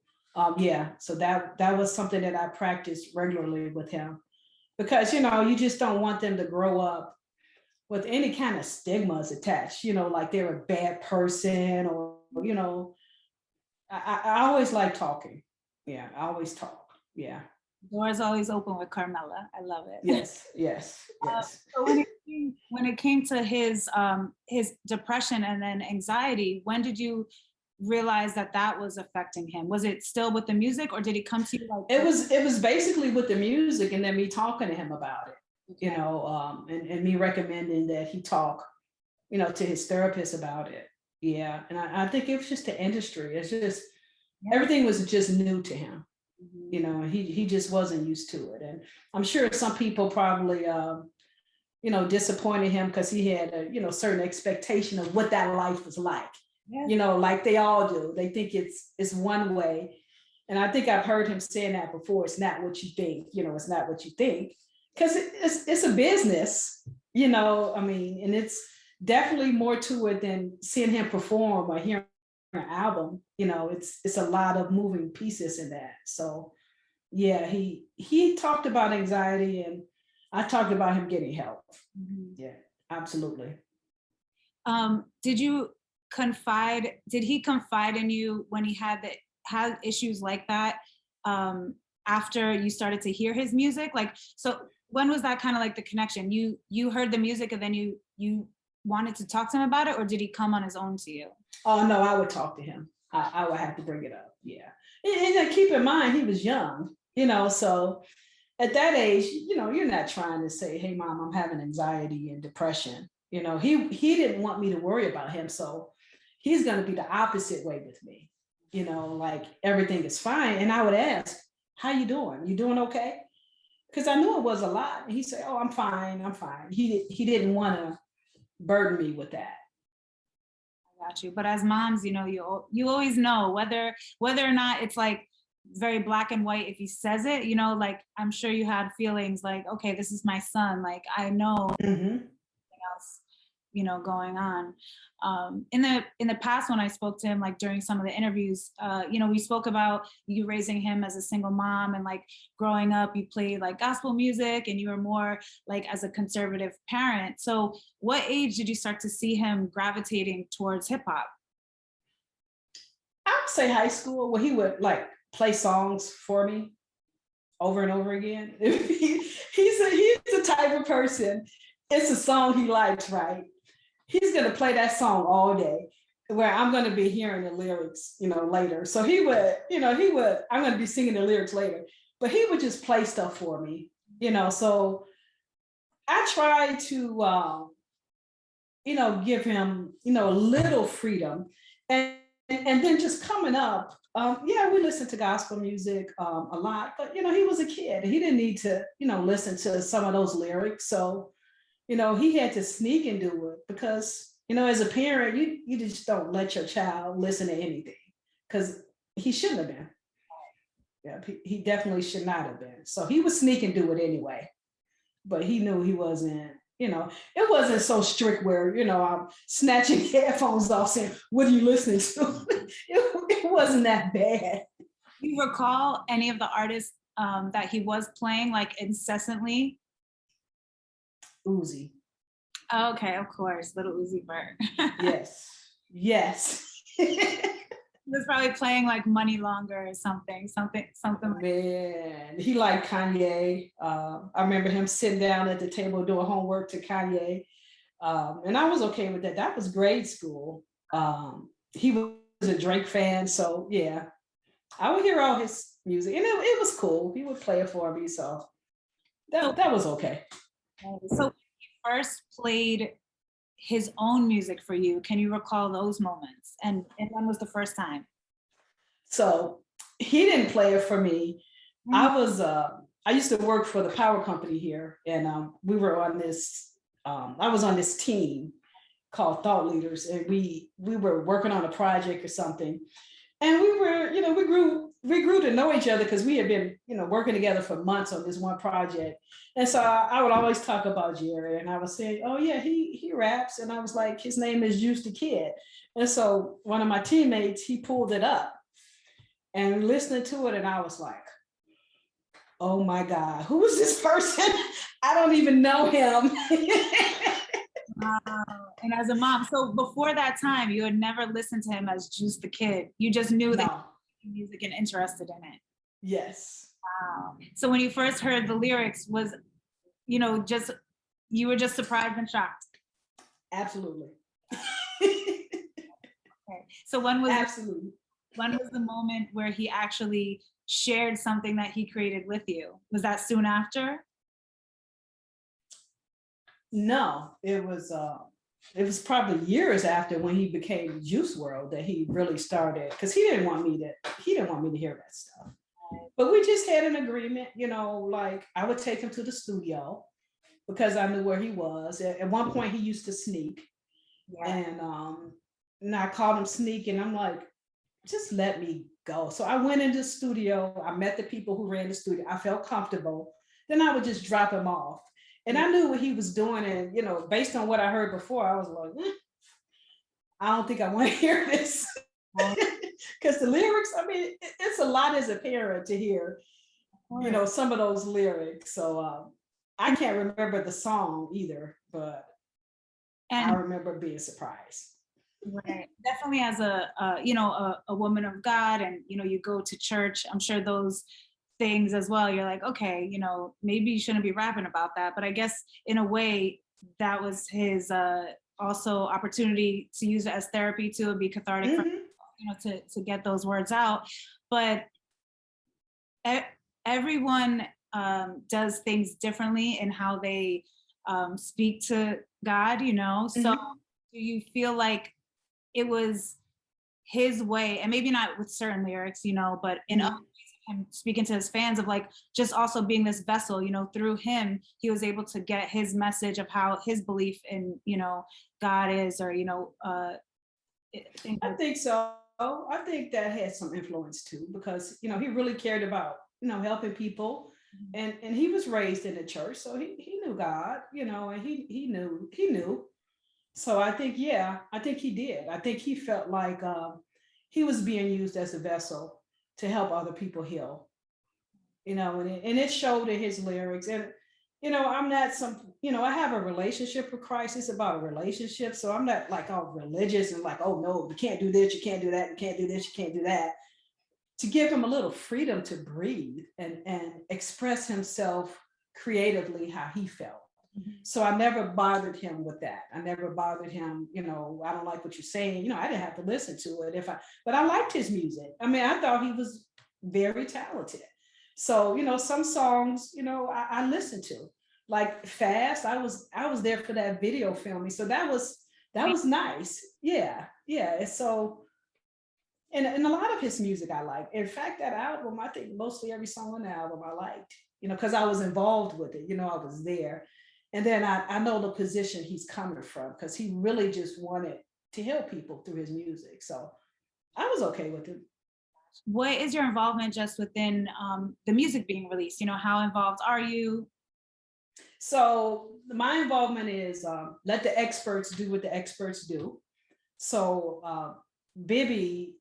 Yeah, so that was something that I practiced regularly with him, because you know, you just don't want them to grow up with any kind of stigmas attached, you know, like they're a bad person, or you know, I always like talking. Yeah, I always talk. Yeah. Doors always open with Carmela. I love it. Yes, yes, yes. So when it came to his depression and then anxiety, when did you realize that that was affecting him? Was it still with the music, or did he come to you like? It was basically with the music, and then me talking to him about it, you Okay. know, and me recommending that he talk, you know, to his therapist about it. Yeah, and I think it was just the industry. It's just Yeah. everything was just new to him. Mhm. You know, he just wasn't used to it, and I'm sure some people probably you know, disappointed him because he had a, you know, certain expectation of what that life was like. Yeah. You know, like they all do. They think it's one way. And I think I've heard him saying that before. It's not what you think, you know, it's not what you think. Because it's a business, you know, I mean, and it's definitely more to it than seeing him perform or hearing an album. You know, it's a lot of moving pieces in that. So yeah, he talked about anxiety, and I talked about him getting help. Mhm. Yeah, absolutely. Did did he confide in you when he had issues like that, after you started to hear his music? Like, so when was that kind of like the connection? You heard the music, and then you wanted to talk to him about it, or did he come on his own to you? Oh no, I would talk to him. I would have to bring it up. Yeah, And keep in mind, he was young, so at that age, you're not trying to say, hey, mom, I'm having anxiety and depression. He didn't want me to worry about him. So he's going to be the opposite way with me, like everything is fine. And I would ask, how you doing? You doing okay? Because I knew it was a lot. And he said, oh, I'm fine. I'm fine. He didn't want to burden me with that. Got you. But as moms, you always know whether or not it's like very black and white. If he says it, like I'm sure you had feelings like, okay, this is my son. Like I know Mm-hmm. else, going on. In the past, when I spoke to him, like during some of the interviews, we spoke about you raising him as a single mom, and like growing up, you played like gospel music, and you were more like as a conservative parent. So, what age did you start to see him gravitating towards hip hop? I would say high school, where he would like play songs for me over and over again. He's the type of person. It's a song he likes, right? He's gonna play that song all day, where I'm gonna be hearing the lyrics, later. So I'm gonna be singing the lyrics later, but he would just play stuff for me, So I try to, give him, a little freedom, and then just coming up, yeah, we listened to gospel music a lot, but he was a kid. He didn't need to, listen to some of those lyrics. So he had to sneak and do it because, as a parent, you just don't let your child listen to anything because he shouldn't have been. Yeah, he definitely should not have been. So he would sneak and do it anyway. But he knew he wasn't, it wasn't so strict where, I'm snatching headphones off saying, what are you listening to? It wasn't that bad. Do you recall any of the artists that he was playing like incessantly? Uzi. Okay, of course, little Uzi Vert. Yes. He was probably playing like Money Longer or something like Man, he liked Kanye. I remember him sitting down at the table doing homework to Kanye. And I was okay with that. That was grade school. He was a Drake fan. So yeah, I would hear all his music and it was cool. He would play it for me. So that was okay. So he first played his own music for you. Can you recall those moments? And when was the first time? So he didn't play it for me. I used to work for the power company here, and we were on this. I was on this team called Thought Leaders, and we were working on a project or something, and we grew to know each other because we had been working together for months on this one project. And so I would always talk about Jerry, and I would say, oh yeah, he raps, and I was like, his name is Juice the Kid. And so one of my teammates, he pulled it up and listening to it, and I was like, oh my God, who is this person? I don't even know him. Wow. And as a mom, so before that time, you had never listened to him as Juice the Kid. You just knew that he was music and interested in it. Yes. Wow. So when you first heard the lyrics, was, just, you were just surprised and shocked? Absolutely. Okay. So when was Absolutely. When was the moment where he actually shared something that he created with you? Was that soon after? No, it was probably years after when he became Juice Wrld that he really started, because he didn't want me to hear that stuff. But we just had an agreement, like I would take him to the studio because I knew where he was. At one point he used to sneak. Yeah. And I called him sneak, and I'm like, just let me go. So I went into the studio, I met the people who ran the studio, I felt comfortable. Then I would just drop him off. And I knew what he was doing. And, based on what I heard before, I was like, I don't think I want to hear this. Because the lyrics, I mean, it's a lot as a parent to hear, some of those lyrics. So I can't remember the song either, but I remember being surprised. Right. Definitely as a woman of God, and, you go to church, I'm sure those things as well, you're like, okay, maybe you shouldn't be rapping about that. But I guess in a way that was his also opportunity to use it as therapy too, and be cathartic, for, to get those words out. But everyone does things differently in how they speak to God, you know? So Mhm. do you feel like it was his way, and maybe not with certain lyrics, you know, but in other Mhm. ways, him speaking to his fans of like just also being this vessel, you know, through him, he was able to get his message of how his belief in, you know, God is, or, you know, things I like think so. I think that had some influence too, because he really cared about helping people, that. and he was raised in the church, so he knew God, and he knew. So I think, yeah, I think he did. I think he felt like he was being used as a vessel to help other people heal, and it showed in his lyrics. And I'm not I have a relationship with Christ. It's about a relationship, so I'm not like all religious and like, oh no, you can't do this, you can't do that, you can't do this, you can't do that. To give him a little freedom to breathe and express himself creatively how he felt. Mhm. So I never bothered him with that. I never bothered him, I don't like what you're saying. I didn't have to listen to it but I liked his music. I mean, I thought he was very talented. So, some songs, I listened to. Like Fast, I was there for that video filming. So that was nice. Yeah. Yeah. And so and a lot of his music I like. In fact, that album, I think mostly every song on the album I liked, because I was involved with it, I was there. And then I know the position he's coming from, because he really just wanted to help people through his music. So I was okay with it. What is your involvement just within the music being released? You know, how involved are you? So my involvement is let the experts do what the experts do. So Bibby,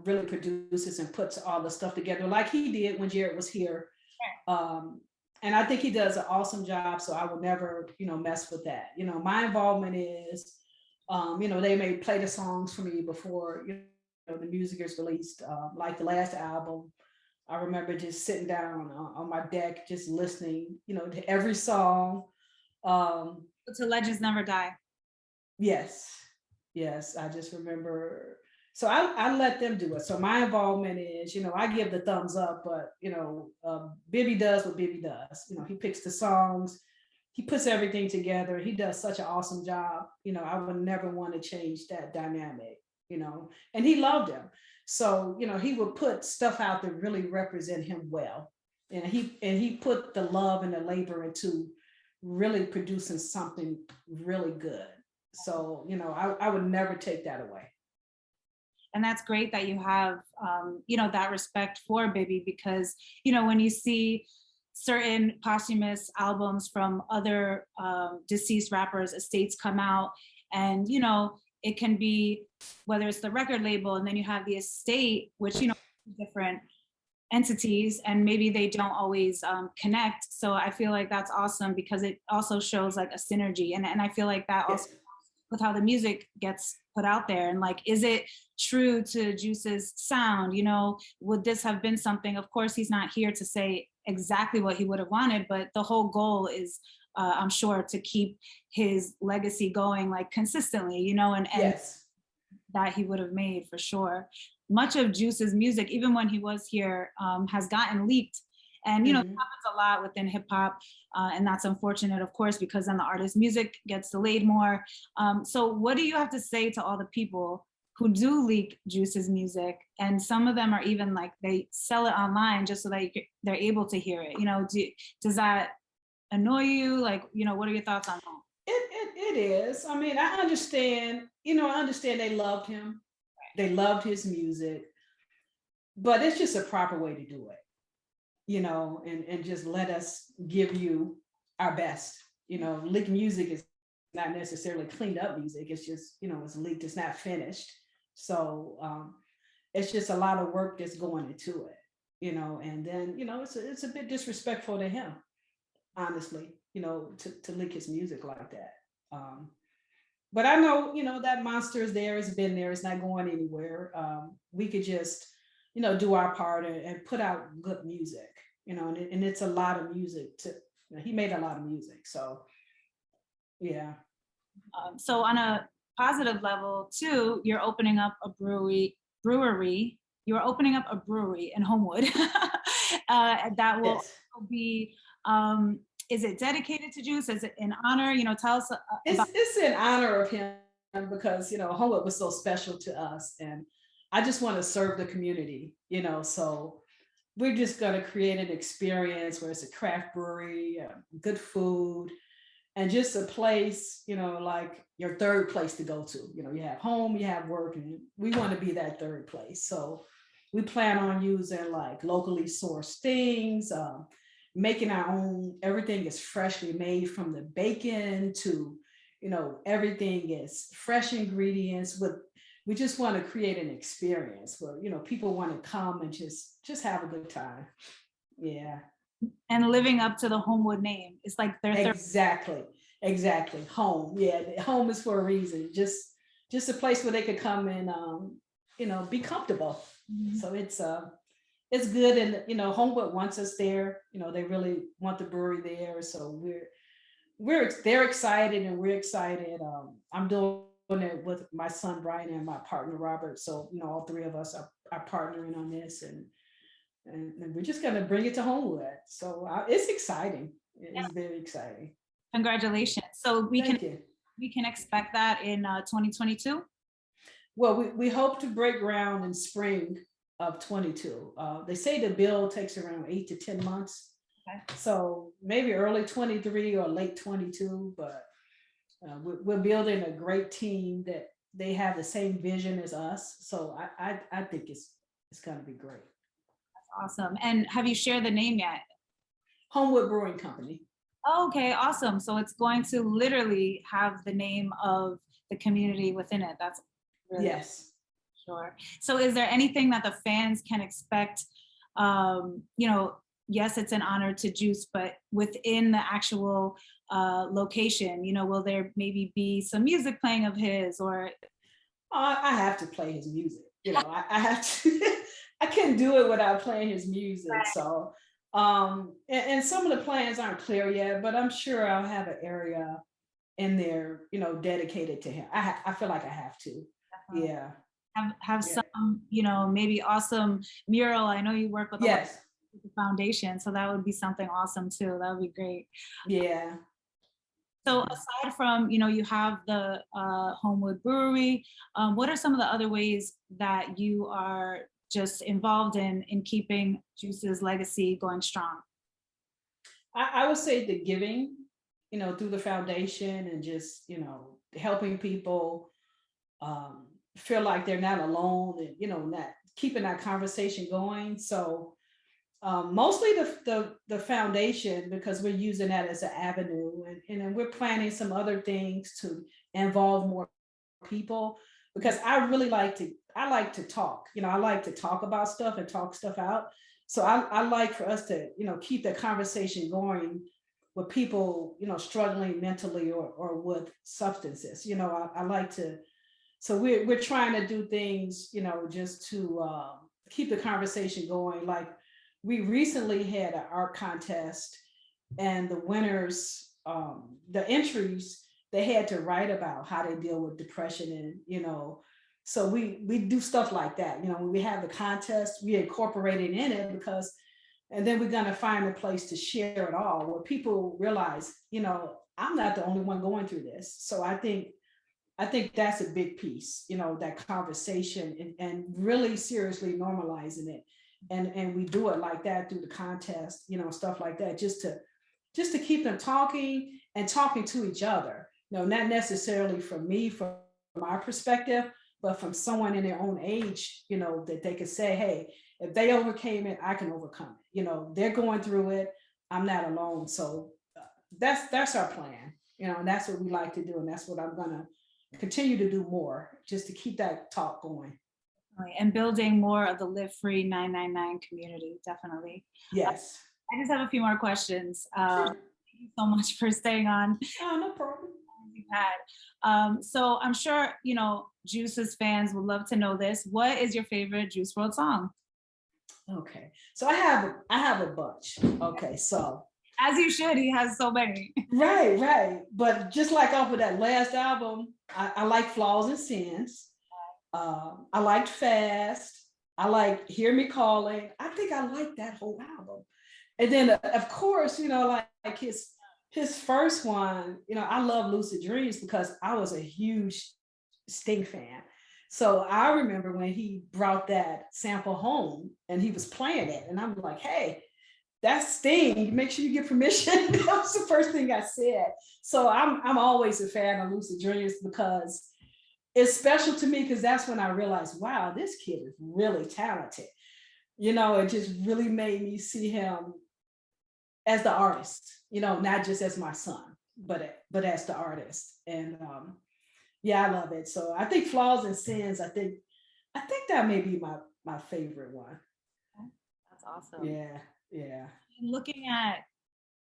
really produces and puts all the stuff together like he did when Jared was here. Um, and I think he does an awesome job. So I will never, mess with that. My involvement is, they may play the songs for me before, the music is released. Like the last album, I remember just sitting down on my deck, just listening, to every song. Um, To Legends Never Die. Yes, yes. I just remember. So I let them do it. So my involvement is, I give the thumbs up, but Bibby does what Bibby does. He picks the songs, he puts everything together. He does such an awesome job. I would never want to change that dynamic. And he loved him. So he would put stuff out that really represent him well, and he put the love and the labor into really producing something really good. So, I would never take that away. And that's great that you have, you know, that respect for Bibby, because, you know, when you see certain posthumous albums from other deceased rappers' estates come out, and, you know, it can be whether it's the record label and then you have the estate, which, you know, different entities, and maybe they don't always connect. So I feel like that's awesome because it also shows like a synergy. And I feel like that also Yes. with how the music gets put out there, and like, is it true to Juice's sound? You know, would this have been something? Of course he's not here to say exactly what he would have wanted, but the whole goal is I'm sure to keep his legacy going like consistently, you know, and Yes. that he would have made for sure. Much of Juice's music, even when he was here, has gotten leaked. And you know, it Mhm. happens a lot within hip hop, and that's unfortunate, of course, because then the artist's music gets delayed more. So, what do you have to say to all the people who do leak Juice's music? And some of them are even like they sell it online just so that they're able to hear it. You know, does that annoy you? Like, you know, what are your thoughts on that? It is. I mean, I understand they loved him. They loved his music, but it's just a proper way to do it, and just let us give you our best. Leaked music is not necessarily cleaned up music. It's just, it's leaked, it's not finished. So it's just a lot of work that's going into it, and then, it's a bit disrespectful to him, honestly, to leak his music like that. But I know, that monster is there, it's been there, it's not going anywhere. We could just, do our part and put out good music, and it's a lot of music to, he made a lot of music. So yeah. So on a positive level too, you're opening up a brewery. You are opening up a brewery in Homewood. that will Yes. also be, is it dedicated to Juice? Is it in honor? Tell us about. It's in honor of him because Homewood was so special to us, and I just want to serve the community. So we're just going to create an experience where it's a craft brewery, good food, and just a place, like your third place to go to. You have home, you have work, and we want to be that third place. So we plan on using like locally sourced things, making our own. Everything is freshly made, from the bacon to, everything is fresh ingredients. We just want to create an experience where people want to come and just have a good time. Yeah. And living up to the Homewood name. It's like their third. Exactly. Home. Yeah, home is for a reason. Just a place where they could come and be comfortable. So it's good, and Homewood wants us there. They really want the brewery there. So they're excited and we're excited. I'm doing it with my son Brian and my partner Robert. So all three of us are partnering on this, and we're just gonna bring it to Homewood. So it's exciting. It's very exciting. Congratulations. So Thank you. we can expect that in 2022. Well, we hope to break ground in spring of 22. They say the build takes around 8 to 10 months. Okay. So maybe early 23 or late 22, but we're building a great team that they have the same vision as us. So I think it's going to be great. That's awesome. And have you shared the name yet? Homewood Brewing Company. Oh, okay, awesome. So it's going to literally have the name of the community within it. That's really Yes. Sure. So is there anything that the fans can expect? Yes, it's an honor to Juice, but within the actual location, will there maybe be some music playing of his, or? I have to play his music. I have to. I can't do it without playing his music. Right. So, and some of the plans aren't clear yet, but I'm sure I'll have an area in there, dedicated to him. I feel like I have to. Definitely. Yeah. Have some, maybe awesome mural. I know you work with the foundation, so that would be something awesome too. That would be great. Yeah. So aside from, you have the Homewood Brewery, what are some of the other ways that you are just involved in keeping Juice's legacy going strong? I would say the giving, through the foundation, and just, helping people feel like they're not alone, and not keeping that conversation going. So mostly the foundation, because we're using that as an avenue, and then we're planning some other things to involve more people, because I like to talk. I like to talk about stuff and talk stuff out. So I like for us to keep the conversation going with people struggling mentally or with substances. I like to. So we're trying to do things, just to keep the conversation going. Like, we recently had an art contest, and the winners, the entries, they had to write about how they deal with depression, and so we do stuff like that. When we have the contest, we incorporate it in it, because, and then we're gonna find a place to share it all, where people realize, I'm not the only one going through this. So I think that's a big piece, that conversation, and really seriously normalizing it. And we do it like that through the contest, stuff like that, just to keep them talking and talking to each other. Not necessarily from me, from our perspective, but from someone in their own age, that they could say, hey, if they overcame it, I can overcome it. They're going through it. I'm not alone. So that's our plan, and that's what we like to do. And that's what I'm going to continue to do more, just to keep that talk going. And building more of the Live Free 999 community, definitely. Yes. I just have a few more questions. Sure. Thank you so much for staying on. Oh, no problem. You've had. So I'm sure, Juice's fans would love to know this. What is your favorite Juice WRLD song? Okay, so I have a bunch. Okay, so as you should, he has so many. Right. But just like off of that last album, I like Flaws and Sins. I liked Fast. I like Hear Me Calling. I think I like that whole album. And then of course, like his first one, I love Lucid Dreams because I was a huge Sting fan. So I remember when he brought that sample home and he was playing it, and I'm like, hey, that's Sting. Make sure you get permission. That was the first thing I said. So I'm always a fan of Lucid Dreams because it's special to me, because that's when I realized, wow, this kid is really talented. It just really made me see him as the artist, not just as my son, but as the artist. And yeah, I love it. So I think Flaws and Sins, I think that may be my favorite one. That's awesome. Yeah, yeah. Looking at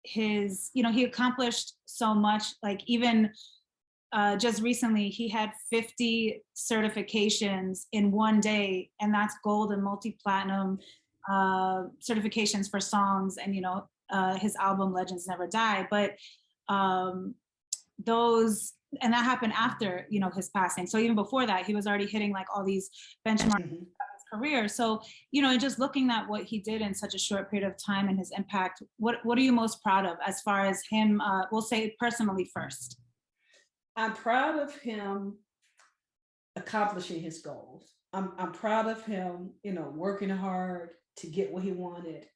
his, he accomplished so much, like even just recently, he had 50 certifications in one day, and that's gold and multi-platinum certifications for songs, and his album Legends Never Die. But and that happened after his passing. So even before that, he was already hitting like all these benchmarks. Mhm. Career. So, just looking at what he did in such a short period of time and his impact, what are you most proud of as far as him, we'll say personally first? I'm proud of him accomplishing his goals. I'm proud of him, working hard to get what he wanted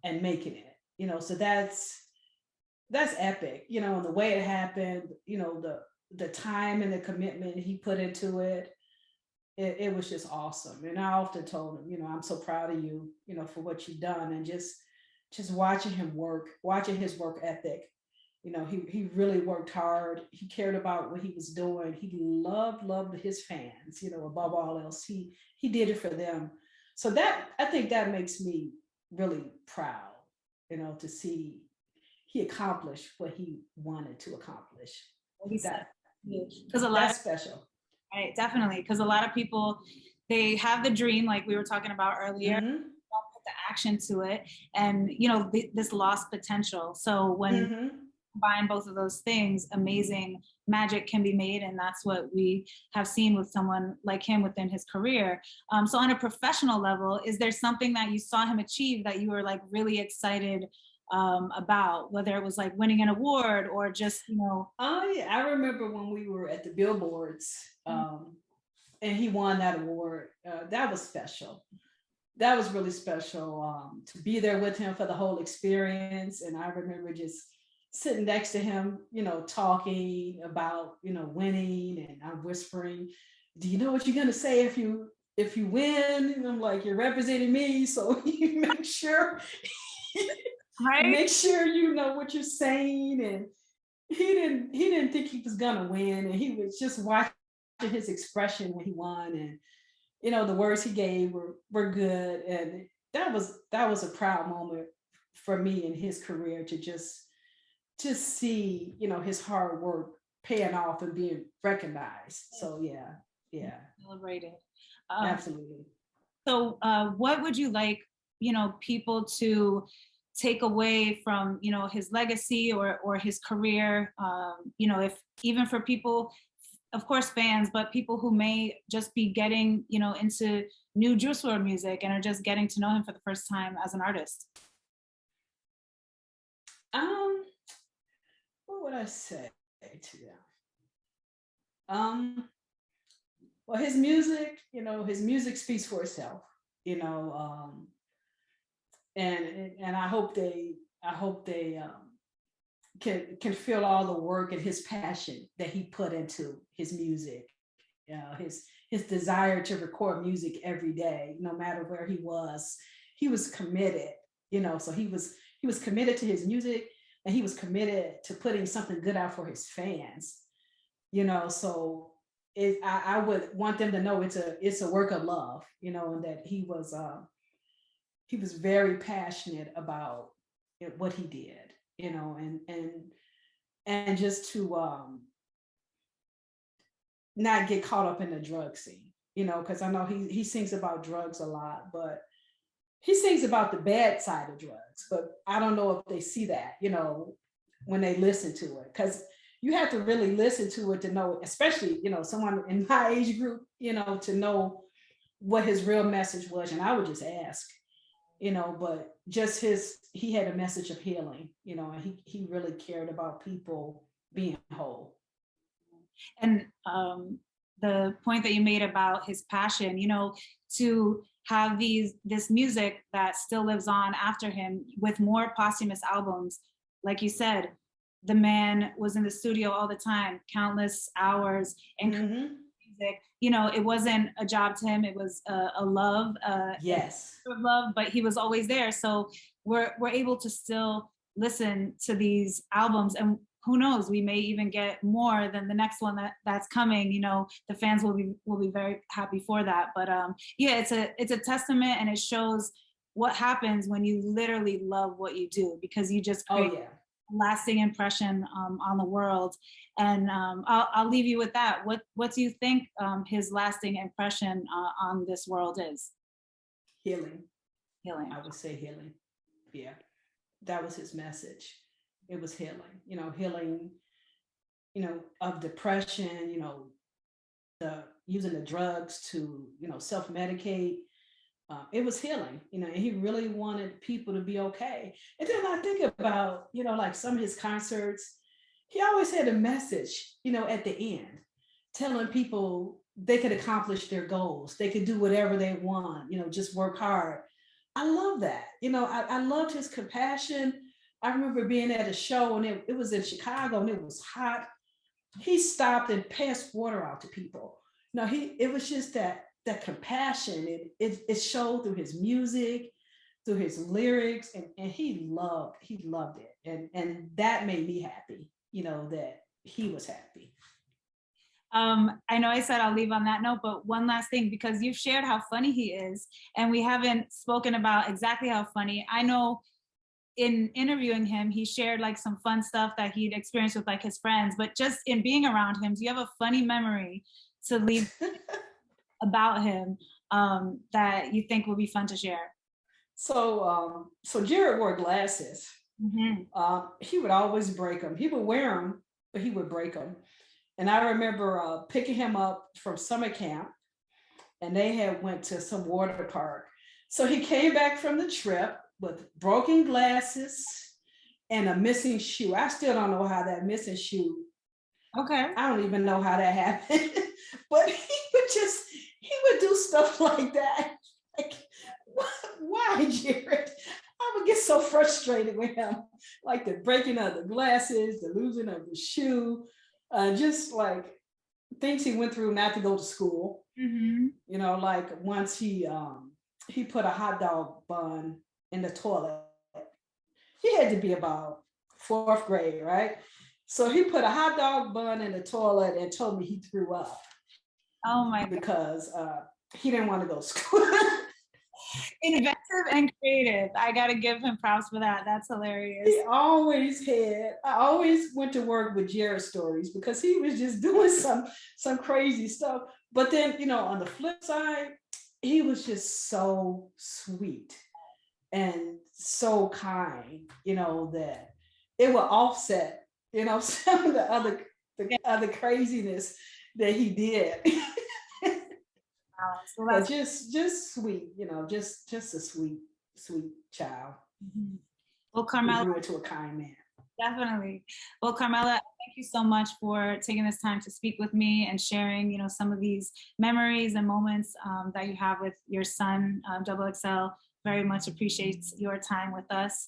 and making it, so that's epic, and the way it happened, the time and the commitment he put into it. It was just awesome. And I often told him, I'm so proud of you, for what you've done, and just watching him work, watching his work ethic. He really worked hard. He cared about what he was doing. He loved his fans, above all else. He did it for them. So that, I think that makes me really proud, to see he accomplished what he wanted to accomplish. Because that's special. Right, definitely. Because a lot of people, they have the dream, like we were talking about earlier, Mm-hmm. don't put the action to it, and this lost potential. So when Mm-hmm. combine both of those things, amazing magic can be made, and that's what we have seen with someone like him within his career. So on a professional level, is there something that you saw him achieve that you were like really excited about, whether it was like winning an award or just Oh yeah, I remember when we were at the billboards, and he won that award. That was special. That was really special, to be there with him for the whole experience. And I remember just sitting next to him, talking about winning, and I'm whispering, do you know what you're gonna say if you win? And I'm like, you're representing me, so you make sure right? make sure you know what you're saying. And he didn't think he was gonna win, and he was just watching his expression when he won. And the words he gave were good. And that was a proud moment for me in his career, to just see his hard work paying off and being recognized. So yeah, Celebrated. absolutely. So what would you like people to take away from his legacy or his career, if even for people, of course fans, but people who may just be getting into new Juice WRLD music and are just getting to know him for the first time as an artist? What would I say to them? Well, his music, his music speaks for itself, and I hope they can feel all the work and his passion that he put into his music. His desire to record music every day, no matter where he was committed. So he was committed to his music, and he was committed to putting something good out for his fans. So I would want them to know it's a work of love, and that he was very passionate about what he did, and just to not get caught up in the drug scene, because I know he sings about drugs a lot, but he sings about the bad side of drugs. But I don't know if they see that, when they listen to it, because you have to really listen to it to know, especially, someone in my age group, to know what his real message was, and I would just ask, but just he had a message of healing, and he really cared about people being whole. And the point that you made about his passion, to have this music that still lives on after him with more posthumous albums, like you said, the man was in the studio all the time, countless hours, and music. It wasn't a job to him; it was a love, yes, a love. But he was always there, so we're able to still listen to these albums, and who knows, we may even get more than the next one that's coming. The fans will be very happy for that. But yeah, it's a testament, and it shows what happens when you literally love what you do, because you just create a lasting impression on the world. And I'll leave you with that. What do you think his lasting impression on this world is? Healing. Healing. I would say healing. Yeah, that was his message. It was healing, healing, of depression, the using the drugs to, self-medicate. It was healing, and he really wanted people to be okay. And then I think about, like some of his concerts, he always had a message, at the end, telling people they could accomplish their goals. They could do whatever they want, just work hard. I love that. I loved his compassion. I remember being at a show, and it was in Chicago, and it was hot. He stopped and passed water out to people. It was just that compassion. It showed through his music, through his lyrics, and he loved it. And that made me happy, that he was happy. I know I said I'll leave on that note, but one last thing, because you've shared how funny he is, and we haven't spoken about exactly how funny. I know in interviewing him, he shared like some fun stuff that he'd experienced with like his friends, but just in being around him, do you have a funny memory to leave about him that you think would be fun to share? So Jared wore glasses. He would always break them. He would wear them, but he would break them. And I remember picking him up from summer camp, and they had went to some water park. So he came back from the trip with broken glasses and a missing shoe. I still don't know how that missing shoe. Okay. I don't even know how that happened. But he would do stuff like that. Like, why, Jared? I would get so frustrated with him. Like the breaking of the glasses, the losing of the shoe, just like things he went through not to go to school. Like once he put a hot dog bun in the toilet. He had to be about 4th grade, right? So he put a hot dog bun in the toilet and told me he threw up. Oh my God. Because he didn't want to go to school. Inventive and creative. I gotta give him props for that. That's hilarious. I always went to work with Jared stories because he was just doing some crazy stuff. But then, on the flip side, he was just so sweet and so kind, that it will offset, some of the other craziness that he did. So but just sweet, just a sweet child. Well, Carmela grew into a kind man. Definitely. Well, Carmela, thank you so much for taking this time to speak with me and sharing, some of these memories and moments that you have with your son, XXL. Very much appreciates your time with us.